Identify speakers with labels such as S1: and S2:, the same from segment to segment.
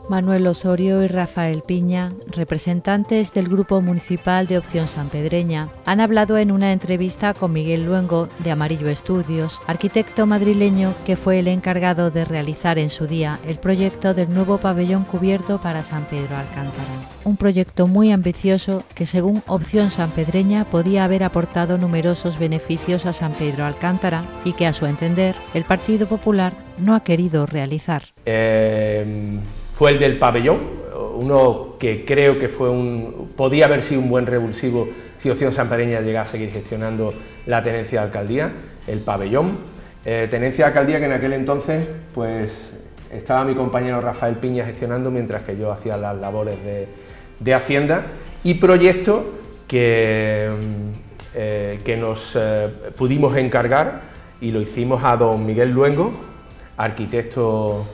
S1: Manuel Osorio y Rafael Piña, representantes del Grupo Municipal de Opción Sanpedreña, han hablado en una entrevista con Miguel Luengo, de Amarillo Estudios, arquitecto madrileño que fue el encargado de realizar en su día el proyecto del nuevo pabellón cubierto para San Pedro Alcántara. Un proyecto muy ambicioso que, según Opción Sanpedreña, podía haber aportado numerosos beneficios a San Pedro Alcántara y que, a su entender, el Partido Popular no ha querido realizar.
S2: Fue el del pabellón, uno que creo que podía haber sido un buen revulsivo si Opción Sanpedreña llegaba a seguir gestionando la tenencia de alcaldía, el pabellón. Tenencia de alcaldía que en aquel entonces pues estaba mi compañero Rafael Piña gestionando mientras que yo hacía las labores de Hacienda, y proyecto que nos pudimos encargar y lo hicimos a don Miguel Luengo, arquitecto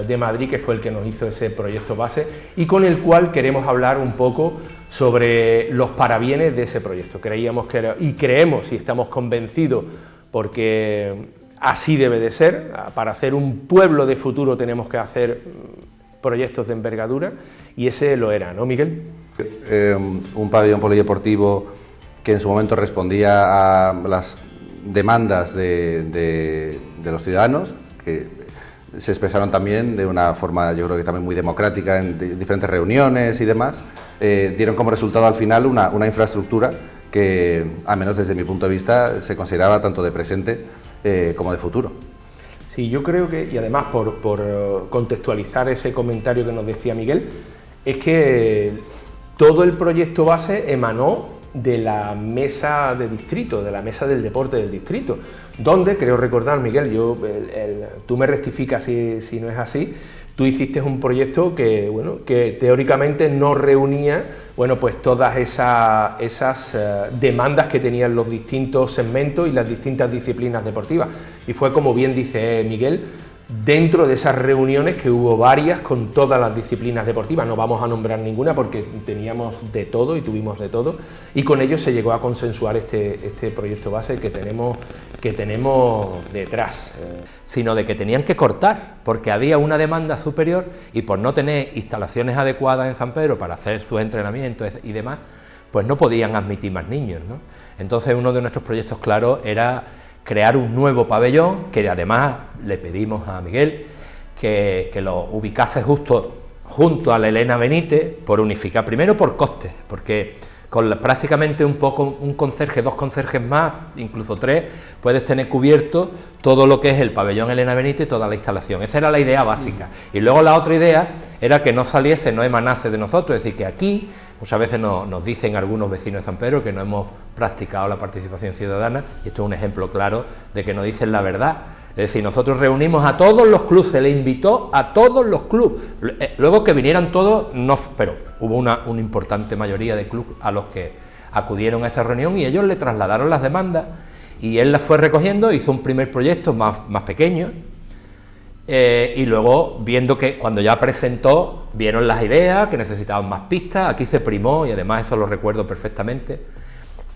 S2: de Madrid, que fue el que nos hizo ese proyecto base y con el cual queremos hablar un poco sobre los parabienes de ese proyecto. Creíamos que y creemos y estamos convencidos, porque así debe de ser. Para hacer un pueblo de futuro tenemos que hacer proyectos de envergadura, y ese lo era, ¿no, Miguel?
S3: Un pabellón polideportivo que en su momento respondía a las demandas de los ciudadanos, que se expresaron también de una forma, yo creo que también muy democrática, en diferentes reuniones y demás. Dieron como resultado al final una infraestructura que, al menos desde mi punto de vista, se consideraba tanto de presente como de futuro.
S2: Sí, yo creo que, y además por contextualizar ese comentario que nos decía Miguel, es que todo el proyecto base emanó de la mesa de distrito, de la mesa del deporte del distrito, donde, creo recordar, Miguel, tú me rectificas si no es así, tú hiciste un proyecto que teóricamente no reunía pues todas esas demandas que tenían los distintos segmentos y las distintas disciplinas deportivas, y fue, como bien dice Miguel, dentro de esas reuniones, que hubo varias con todas las disciplinas deportivas, no vamos a nombrar ninguna porque teníamos de todo y tuvimos de todo, y con ello se llegó a consensuar este proyecto base que tenemos detrás.
S4: Sino de que tenían que cortar, porque había una demanda superior, y por no tener instalaciones adecuadas en San Pedro para hacer sus entrenamientos y demás, pues no podían admitir más niños, ¿no? Entonces, uno de nuestros proyectos claros era crear un nuevo pabellón, que además le pedimos a Miguel que lo ubicase justo junto a la Elena Benítez, por unificar, primero por costes, porque con prácticamente un conserje, dos conserjes más, incluso tres, puedes tener cubierto todo lo que es el pabellón Elena Benítez y toda la instalación. Esa era la idea básica. Y luego la otra idea era que no saliese, no emanase de nosotros, es decir, que aquí muchas veces nos dicen algunos vecinos de San Pedro que no hemos practicado la participación ciudadana, y esto es un ejemplo claro de que nos dicen la verdad. Es decir, nosotros reunimos a todos los clubes, se le invitó a todos los clubes, luego que vinieran todos, no, pero hubo una importante mayoría de clubes a los que acudieron a esa reunión, y ellos le trasladaron las demandas, y él las fue recogiendo, hizo un primer proyecto más pequeño, y luego, viendo que cuando ya presentó, vieron las ideas, que necesitaban más pistas, aquí se primó, y además eso lo recuerdo perfectamente,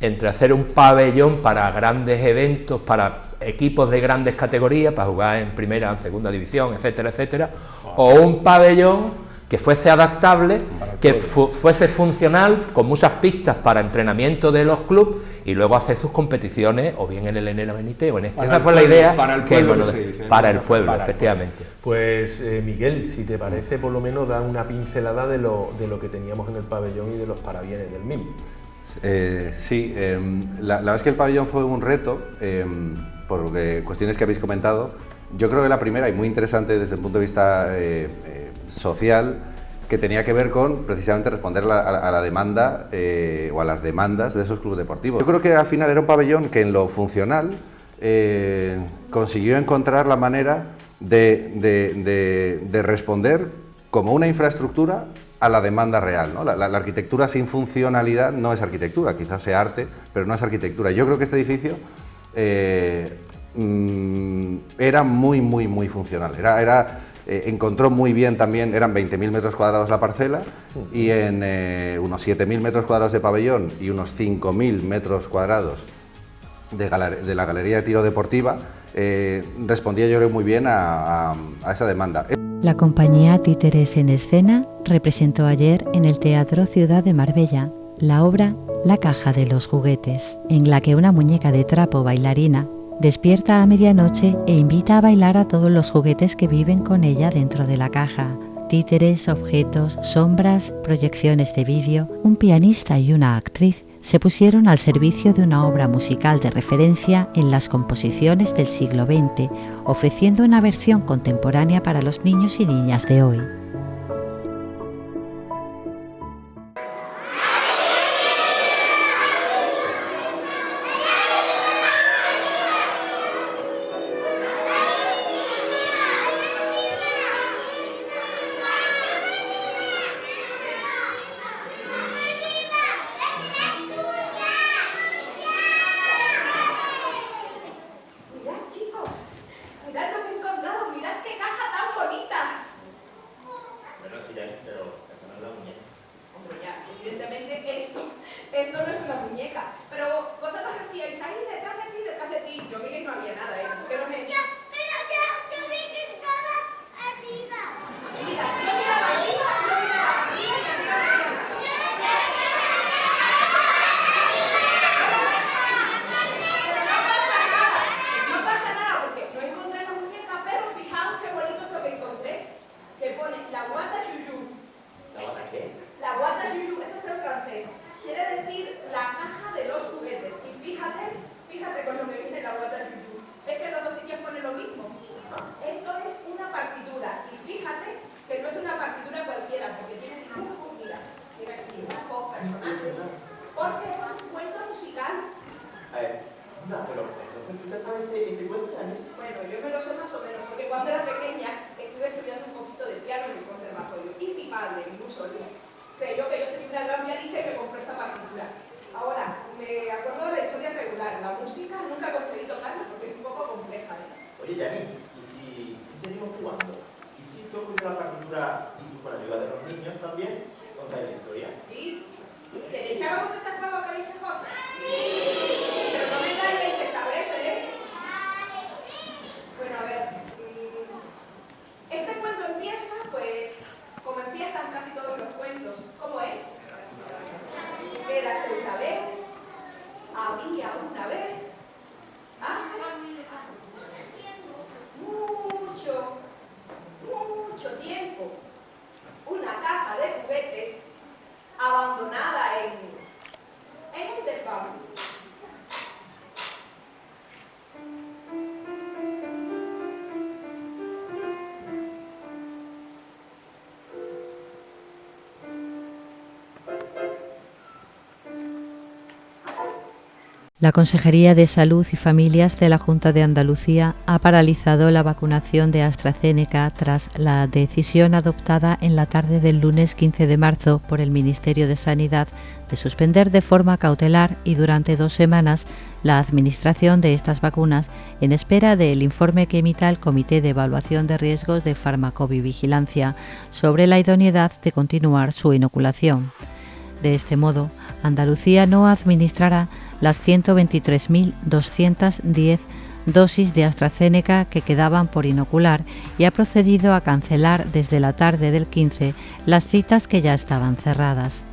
S4: entre hacer un pabellón para grandes eventos, para equipos de grandes categorías, para jugar en primera, en segunda división, etcétera, etcétera, o un pabellón que fuese adaptable, que fuese funcional, con muchas pistas para entrenamiento de los clubes, y luego hacer sus competiciones, o bien en el Elena Benítez o en este. Esa fue la idea.
S2: Para el pueblo,
S4: para el pueblo, efectivamente.
S2: Pues Miguel, si te parece, por lo menos dar una pincelada de lo que teníamos en el pabellón y de los parabienes del mismo.
S3: Sí, la verdad es que el pabellón fue un reto, por cuestiones que habéis comentado. Yo creo que la primera, y muy interesante desde el punto de vista social, que tenía que ver con precisamente responder a la demanda o a las demandas de esos clubes deportivos. Yo creo que al final era un pabellón que en lo funcional consiguió encontrar la manera de responder como una infraestructura a la demanda real, ¿no? La arquitectura sin funcionalidad no es arquitectura, quizás sea arte, pero no es arquitectura. Yo creo que este edificio era muy funcional, encontró muy bien también, eran 20.000 metros cuadrados la parcela, y en unos 7.000 metros cuadrados de pabellón y unos 5.000 metros cuadrados de la galería de tiro deportiva, respondía yo creo muy bien a esa demanda.
S1: La compañía Títeres en Escena representó ayer en el Teatro Ciudad de Marbella la obra La caja de los juguetes, en la que una muñeca de trapo bailarina despierta a medianoche e invita a bailar a todos los juguetes que viven con ella dentro de la caja. Títeres, objetos, sombras, proyecciones de vídeo, un pianista y una actriz se pusieron al servicio de una obra musical de referencia en las composiciones del siglo XX, ofreciendo una versión contemporánea para los niños y niñas de hoy.
S5: Esto no es una muñeca, pero vosotros hacíais ahí detrás de ti. Yo vi que no había nada, ¿eh? Así que no me...
S6: Yo vi que estaba arriba.
S5: Mira, yo miraba arriba y arriba no había nada. Pero no pasa nada, porque no encontré la muñeca, pero fijaos qué bonito esto que encontré, que pone la guata yuyu.
S7: ¿La guata qué?
S5: La guata yuyu, eso está en francés. Quiere decir la caja de los juguetes. Y fíjate con lo que viene la guata yuyu. Es que los dos sitios ponen lo mismo. Esto es una partitura. Y fíjate que no es una partitura cualquiera, porque tiene dibujos, mira aquí, dibujos, personajes. Porque es un cuento musical.
S7: No, pero entonces tú te sabes este cuento, Dani.
S5: Bueno, yo me lo sé más o menos, porque cuando era pequeña estuve estudiando un poquito de piano en el conservatorio. Y mi padre, mi Mussolini, creyó que yo sería una gran pianista y me compró esta partitura. Ahora, me acuerdo de la historia regular. La música nunca conseguí tocarla porque es un poco compleja, ¿eh?
S7: Oye, Dani, ¿y si seguimos jugando? ¿Y si tú escuchas la partitura y con la ayuda de los niños también contáis la historia?
S5: ¿Sí? ¿Queréis que hagamos ese juego que dice Jorge? ¡Sí! Pero no me engañéis esta vez, ¿eh? Bueno, a ver. Este cuento empieza, pues, como empiezan casi todos los cuentos. ¿Cómo es? Érase una vez, había una vez, mucho tiempo, una caja de juguetes abandonada en un desván.
S1: La Consejería de Salud y Familias de la Junta de Andalucía ha paralizado la vacunación de AstraZeneca tras la decisión adoptada en la tarde del lunes 15 de marzo por el Ministerio de Sanidad de suspender de forma cautelar y durante 2 semanas la administración de estas vacunas en espera del informe que emita el Comité de Evaluación de Riesgos de Farmacovigilancia sobre la idoneidad de continuar su inoculación. De este modo, Andalucía no administrará las 123.210 dosis de AstraZeneca que quedaban por inocular y ha procedido a cancelar desde la tarde del 15 las citas que ya estaban cerradas.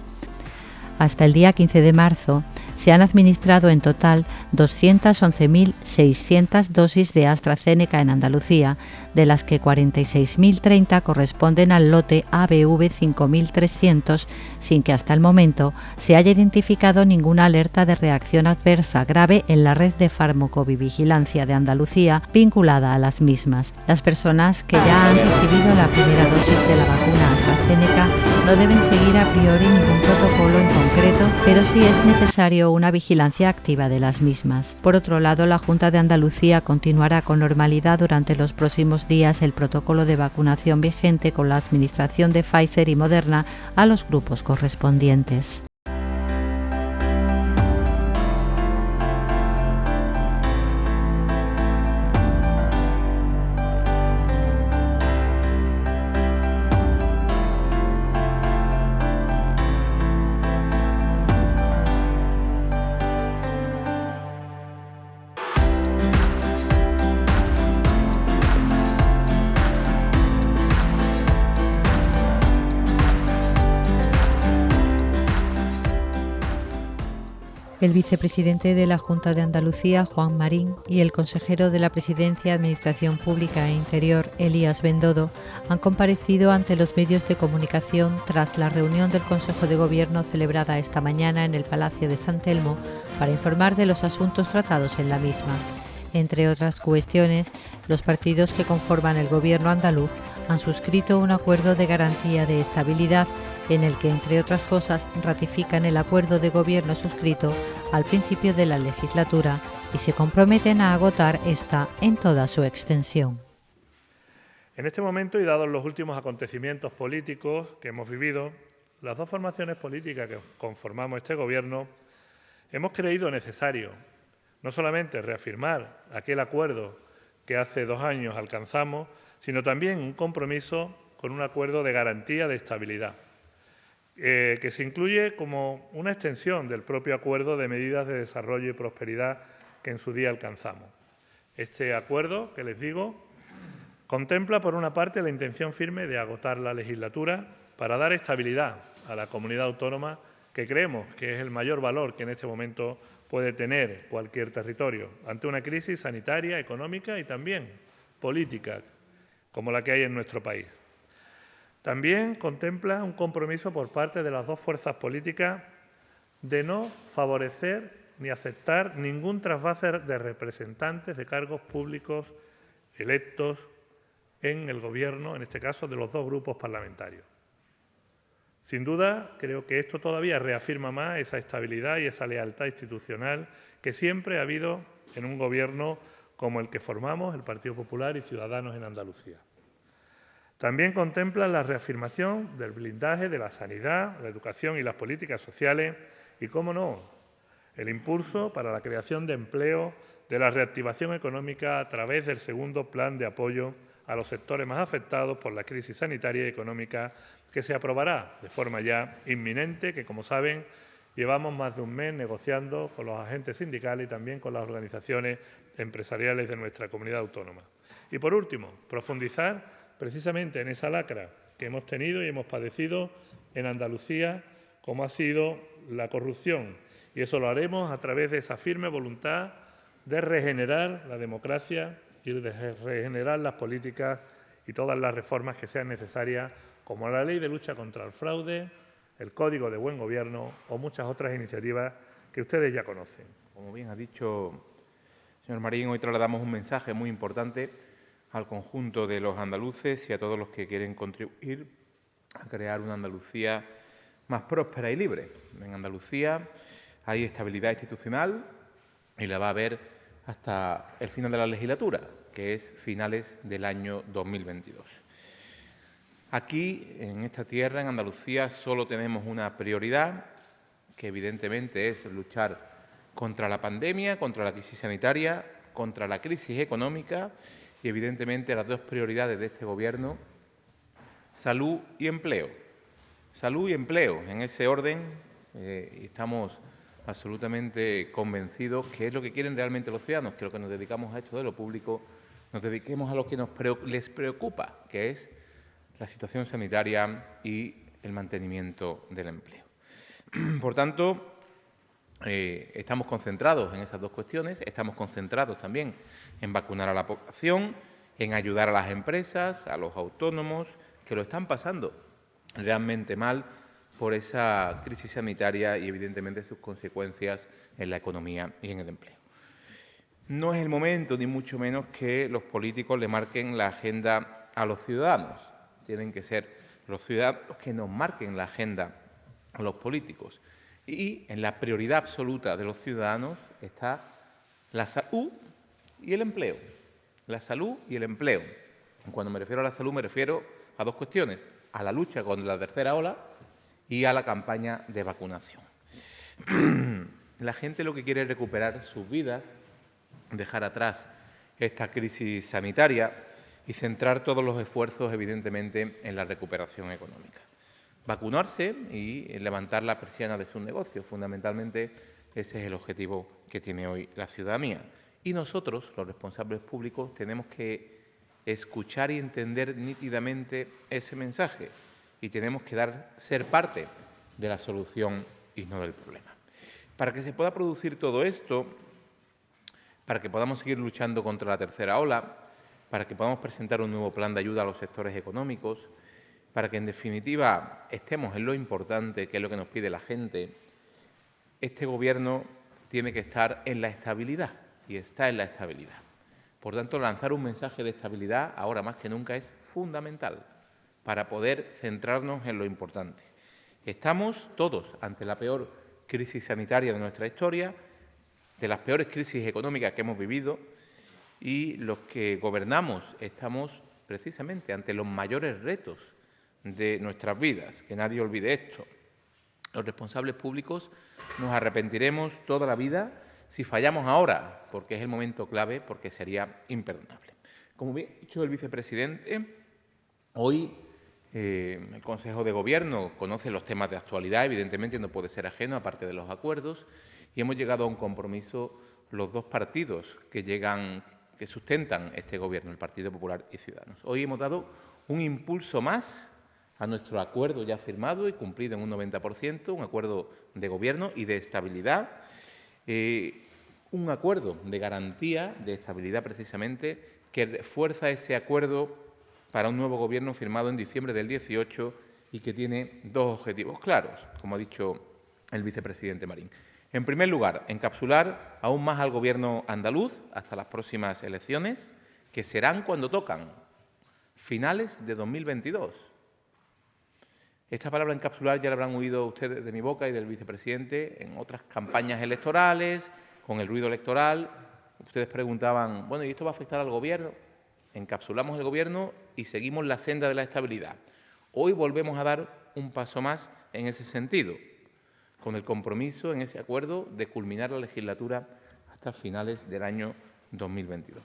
S1: Hasta el día 15 de marzo se han administrado en total 211.600 dosis de AstraZeneca en Andalucía, de las que 46.030 corresponden al lote ABV 5.300, sin que hasta el momento se haya identificado ninguna alerta de reacción adversa grave en la red de farmacovigilancia de Andalucía vinculada a las mismas. Las personas que ya han recibido la primera dosis de la vacuna AstraZeneca no deben seguir a priori ningún protocolo en concreto, pero sí es necesario una vigilancia activa de las mismas. Por otro lado, la Junta de Andalucía continuará con normalidad durante los próximos días el protocolo de vacunación vigente con la administración de Pfizer y Moderna a los grupos correspondientes. El vicepresidente de la Junta de Andalucía, Juan Marín, y el consejero de la Presidencia, Administración Pública e Interior, Elías Bendodo, han comparecido ante los medios de comunicación tras la reunión del Consejo de Gobierno celebrada esta mañana en el Palacio de San Telmo para informar de los asuntos tratados en la misma. Entre otras cuestiones, los partidos que conforman el Gobierno andaluz han suscrito un acuerdo de garantía de estabilidad en el que, entre otras cosas, ratifican el acuerdo de gobierno suscrito al principio de la legislatura y se comprometen a agotar esta en toda su extensión.
S8: En este momento, y dados los últimos acontecimientos políticos que hemos vivido, las dos formaciones políticas que conformamos este Gobierno hemos creído necesario no solamente reafirmar aquel acuerdo que hace 2 años alcanzamos, sino también un compromiso con un acuerdo de garantía de estabilidad, que se incluye como una extensión del propio acuerdo de medidas de desarrollo y prosperidad que en su día alcanzamos. Este acuerdo, que les digo, contempla, por una parte, la intención firme de agotar la legislatura para dar estabilidad a la comunidad autónoma, que creemos que es el mayor valor que en este momento puede tener cualquier territorio ante una crisis sanitaria, económica y también política, como la que hay en nuestro país. También contempla un compromiso por parte de las dos fuerzas políticas de no favorecer ni aceptar ningún trasvase de representantes de cargos públicos electos en el Gobierno, en este caso de los dos grupos parlamentarios. Sin duda, creo que esto todavía reafirma más esa estabilidad y esa lealtad institucional que siempre ha habido en un Gobierno como el que formamos, el Partido Popular y Ciudadanos en Andalucía. También contempla la reafirmación del blindaje de la sanidad, la educación y las políticas sociales y, cómo no, el impulso para la creación de empleo, de la reactivación económica a través del segundo plan de apoyo a los sectores más afectados por la crisis sanitaria y económica, que se aprobará de forma ya inminente, que, como saben, llevamos más de un mes negociando con los agentes sindicales y también con las organizaciones empresariales de nuestra comunidad autónoma. Y, por último, profundizar precisamente en esa lacra que hemos tenido y hemos padecido en Andalucía, como ha sido la corrupción. Y eso lo haremos a través de esa firme voluntad de regenerar la democracia y de regenerar las políticas y todas las reformas que sean necesarias, como la Ley de Lucha contra el Fraude, el Código de Buen Gobierno o muchas otras iniciativas que ustedes ya conocen.
S9: Como bien ha dicho señor Marín, hoy trasladamos un mensaje muy importante al conjunto de los andaluces y a todos los que quieren contribuir a crear una Andalucía más próspera y libre. En Andalucía hay estabilidad institucional y la va a haber hasta el final de la legislatura, que es finales del año 2022. Aquí, en esta tierra, en Andalucía, solo tenemos una prioridad, que evidentemente es luchar contra la pandemia, contra la crisis sanitaria, contra la crisis económica y, evidentemente, las dos prioridades de este Gobierno, salud y empleo. Salud y empleo, en ese orden, estamos absolutamente convencidos que es lo que quieren realmente los ciudadanos, que lo que nos dedicamos a esto de lo público, nos dediquemos a lo que les preocupa, que es la situación sanitaria y el mantenimiento del empleo. Por tanto, estamos concentrados en esas dos cuestiones, estamos concentrados también en vacunar a la población, en ayudar a las empresas, a los autónomos, que lo están pasando realmente mal por esa crisis sanitaria y, evidentemente, sus consecuencias en la economía y en el empleo. No es el momento, ni mucho menos, que los políticos le marquen la agenda a los ciudadanos. Tienen que ser los ciudadanos los que nos marquen la agenda a los políticos. Y en la prioridad absoluta de los ciudadanos está la salud y el empleo. La salud y el empleo. Cuando me refiero a la salud me refiero a dos cuestiones: a la lucha contra la tercera ola y a la campaña de vacunación. La gente lo que quiere es recuperar sus vidas, dejar atrás esta crisis sanitaria y centrar todos los esfuerzos, evidentemente, en la recuperación económica. Vacunarse y levantar la persiana de sus negocios. Fundamentalmente, ese es el objetivo que tiene hoy la ciudadanía. Y nosotros, los responsables públicos, tenemos que escuchar y entender nítidamente ese mensaje y tenemos que ser parte de la solución y no del problema. Para que se pueda producir todo esto, para que podamos seguir luchando contra la tercera ola, para que podamos presentar un nuevo plan de ayuda a los sectores económicos, para que en definitiva estemos en lo importante, que es lo que nos pide la gente, este Gobierno tiene que estar en la estabilidad y está en la estabilidad. Por tanto, lanzar un mensaje de estabilidad ahora más que nunca es fundamental para poder centrarnos en lo importante. Estamos todos ante la peor crisis sanitaria de nuestra historia, de las peores crisis económicas que hemos vivido, y los que gobernamos estamos precisamente ante los mayores retos de nuestras vidas. Que nadie olvide esto. Los responsables públicos nos arrepentiremos toda la vida si fallamos ahora, porque es el momento clave, porque sería imperdonable. Como bien ha dicho el vicepresidente, hoy el Consejo de Gobierno conoce los temas de actualidad, evidentemente no puede ser ajeno, aparte de los acuerdos, y hemos llegado a un compromiso los dos partidos que sustentan este Gobierno, el Partido Popular y Ciudadanos. Hoy hemos dado un impulso más a nuestro acuerdo ya firmado y cumplido en un 90%, un acuerdo de Gobierno y de estabilidad, un acuerdo de garantía, de estabilidad precisamente, que refuerza ese acuerdo para un nuevo Gobierno firmado en diciembre del 18 y que tiene dos objetivos claros, como ha dicho el vicepresidente Marín. En primer lugar, encapsular aún más al Gobierno andaluz hasta las próximas elecciones, que serán cuando tocan, finales de 2022. Esta palabra encapsular ya la habrán oído ustedes de mi boca y del vicepresidente en otras campañas electorales, con el ruido electoral. Ustedes preguntaban, bueno, ¿y esto va a afectar al Gobierno? Encapsulamos el Gobierno y seguimos la senda de la estabilidad. Hoy volvemos a dar un paso más en ese sentido, con el compromiso en ese acuerdo de culminar la legislatura hasta finales del año 2022.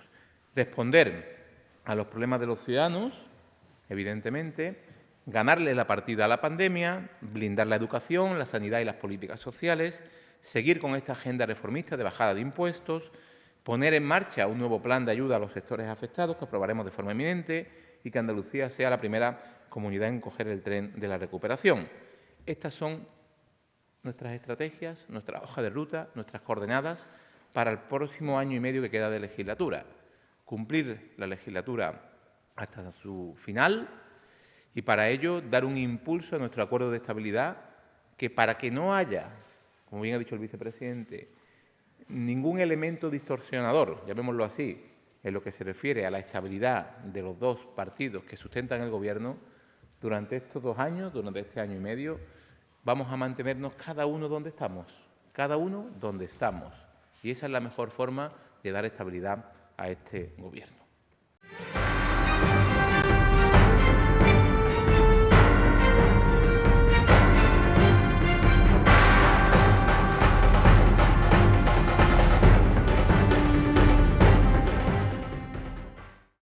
S9: Responder a los problemas de los ciudadanos, evidentemente, ganarle la partida a la pandemia, blindar la educación, la sanidad y las políticas sociales, seguir con esta agenda reformista de bajada de impuestos, poner en marcha un nuevo plan de ayuda a los sectores afectados que aprobaremos de forma inminente y que Andalucía sea la primera comunidad en coger el tren de la recuperación. Estas son nuestras estrategias, nuestra hoja de ruta, nuestras coordenadas para el próximo año y medio que queda de legislatura. Cumplir la legislatura hasta su final y para ello dar un impulso a nuestro acuerdo de estabilidad que para que no haya, como bien ha dicho el vicepresidente, ningún elemento distorsionador, llamémoslo así, en lo que se refiere a la estabilidad de los dos partidos que sustentan el Gobierno, durante estos 2 años, durante este año y medio, vamos a mantenernos cada uno donde estamos, cada uno donde estamos. Y esa es la mejor forma de dar estabilidad a este Gobierno.